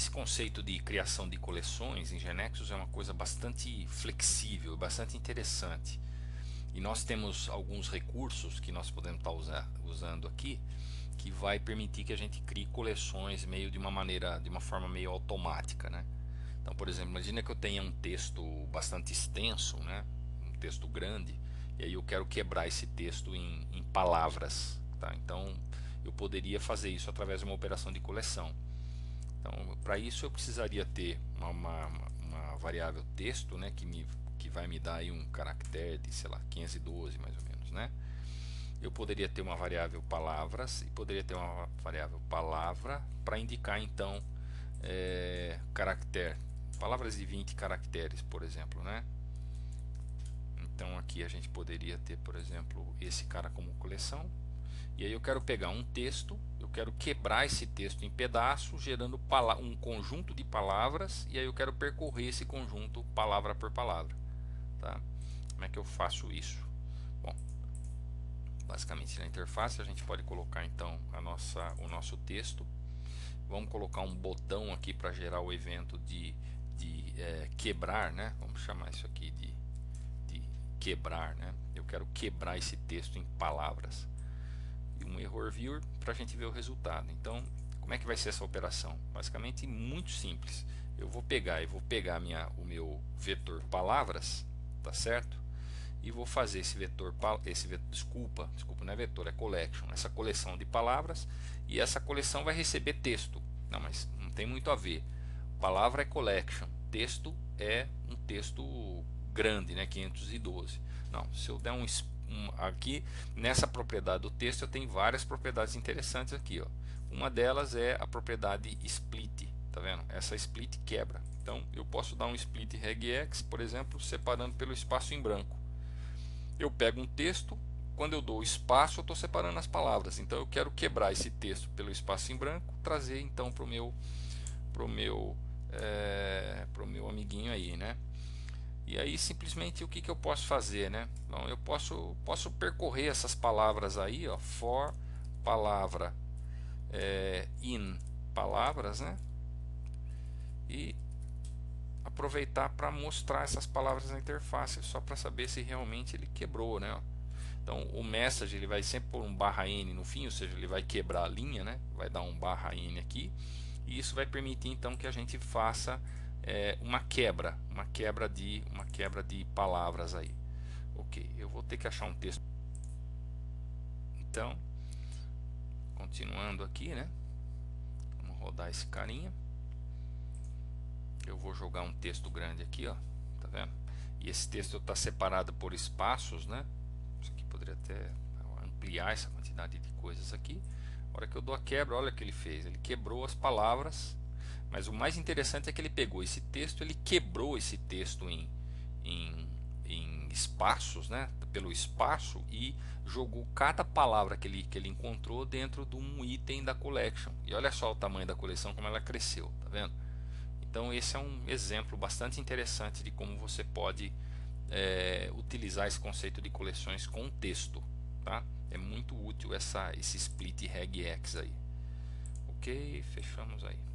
Esse conceito de criação de coleções em GeneXus é uma coisa bastante flexível, bastante interessante. E nós temos alguns recursos que nós podemos estar usando aqui, que vai permitir que a gente crie coleções meio de uma maneira, de uma forma meio automática, né? Então, por exemplo, imagina que eu tenha um texto bastante extenso, né? Um texto grande, e aí eu quero quebrar esse texto em palavras, tá? Então, eu poderia fazer isso através de uma operação de coleção. Então, para isso eu precisaria ter uma variável texto, né, que vai me dar aí um caractere de, sei lá, 512 mais ou menos, né? Eu poderia ter uma variável palavras e poderia ter uma variável palavra para indicar então caractere, palavras de 20 caracteres, por exemplo, né? Então aqui a gente poderia ter, por exemplo, esse cara como coleção. E aí eu quero pegar um texto, eu quero quebrar esse texto em pedaços, gerando um conjunto de palavras, e aí eu quero percorrer esse conjunto palavra por palavra, tá? Como é que eu faço isso? Bom, basicamente na interface a gente pode colocar então o nosso texto. Vamos colocar um botão aqui para gerar o evento de quebrar, né? Vamos chamar isso aqui de quebrar, né? Eu quero quebrar esse texto em palavras. E um error viewer para a gente ver o resultado. Então, como é que vai ser essa operação? Basicamente muito simples. Eu vou pegar o meu vetor palavras, tá certo? E vou fazer desculpa, não é vetor, é collection, essa coleção de palavras, e essa coleção vai receber texto. Não, mas não tem muito a ver. Palavra é collection, texto é um texto grande, né, 512. Não, se eu der aqui nessa propriedade do texto eu tenho várias propriedades interessantes aqui, ó. Uma delas é a propriedade split, tá vendo? Essa split quebra. Então eu posso dar um split regex, por exemplo, separando pelo espaço em branco. Eu pego um texto, quando eu dou espaço eu estou separando as palavras, então eu quero quebrar esse texto pelo espaço em branco, trazer então para o meu amiguinho aí, né? E aí simplesmente o que eu posso fazer, né? Bom, eu posso percorrer essas palavras aí, ó, for palavra in palavras, né? E aproveitar para mostrar essas palavras na interface, só para saber se realmente ele quebrou, né? Então o message ele vai sempre pôr um barra n no fim, ou seja, ele vai quebrar a linha, né? Vai dar um barra n aqui, e isso vai permitir então que a gente faça uma quebra de palavras aí. Ok, eu vou ter que achar um texto. Então, continuando aqui, né? Vamos rodar esse carinha. Eu vou jogar um texto grande aqui, ó, tá vendo? E esse texto está separado por espaços, né? Isso aqui poderia até ampliar essa quantidade de coisas aqui. A hora que eu dou a quebra, olha o que ele fez. Ele quebrou as palavras, mas o mais interessante é que ele pegou esse texto, ele quebrou esse texto em espaços, né? Pelo espaço, e jogou cada palavra que ele encontrou dentro de um item da collection. E olha só o tamanho da coleção, como ela cresceu, tá vendo? Então esse é um exemplo bastante interessante de como você pode utilizar esse conceito de coleções com texto, tá? É muito útil esse split regex aí. Ok, fechamos aí.